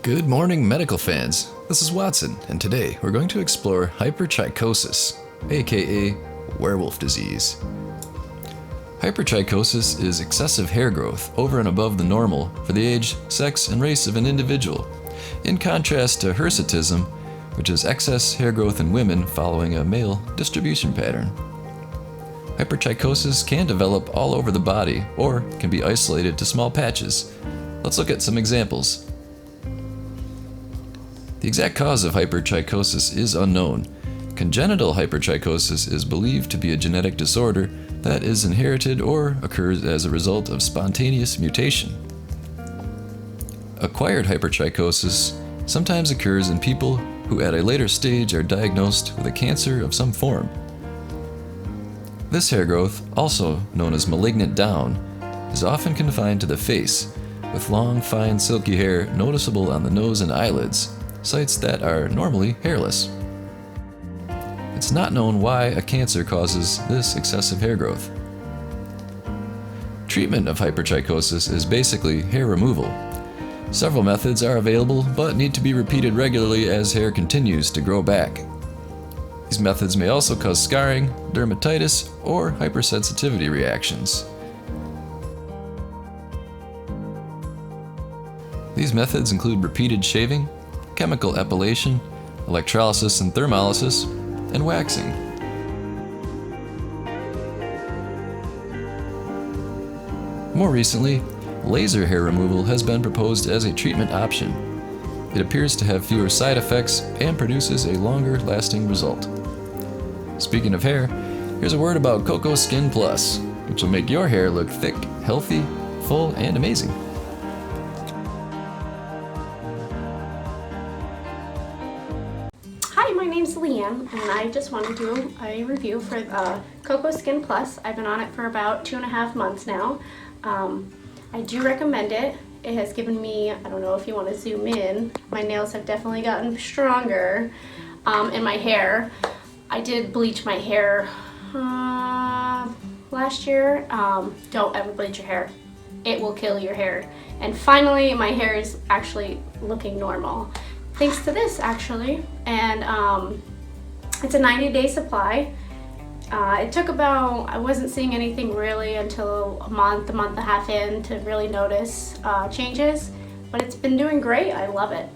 Good morning, medical fans. This is Watson, and today we're going to explore hypertrichosis, aka werewolf disease. Hypertrichosis is excessive hair growth over and above the normal for the age, sex, and race of an individual, in contrast to hirsutism, which is excess hair growth in women following a male distribution pattern. Hypertrichosis can develop all over the body or can be isolated to small patches. Let's look at some examples. The exact cause of hypertrichosis is unknown. Congenital hypertrichosis is believed to be a genetic disorder that is inherited or occurs as a result of spontaneous mutation. Acquired hypertrichosis sometimes occurs in people who at a later stage are diagnosed with a cancer of some form. This hair growth, also known as malignant down, is often confined to the face, with long, fine, silky hair noticeable on the nose and eyelids, sites that are normally hairless. It's not known why a cancer causes this excessive hair growth. Treatment of hypertrichosis is basically hair removal. Several methods are available but need to be repeated regularly as hair continues to grow back. These methods may also cause scarring, dermatitis, or hypersensitivity reactions. These methods include repeated shaving, chemical epilation, electrolysis and thermolysis, and waxing. More recently, laser hair removal has been proposed as a treatment option. It appears to have fewer side effects and produces a longer lasting result. Speaking of hair, here's a word about Cocoa Skin Plus, which will make your hair look thick, healthy, full, and amazing. Hi, my name's Leanne, and I just want to do a review for Cocoa Skin Plus. I've been on it for about 2.5 months now. I do recommend it. It has given me, I don't know if you want to zoom in, my nails have definitely gotten stronger, and my hair. I did bleach my hair last year. Don't ever bleach your hair. It will kill your hair. And finally, my hair is actually looking normal. Thanks to this, actually. And it's a 90-day supply. It took about, I wasn't seeing anything really until a month and a half in to really notice changes, but it's been doing great. I love it.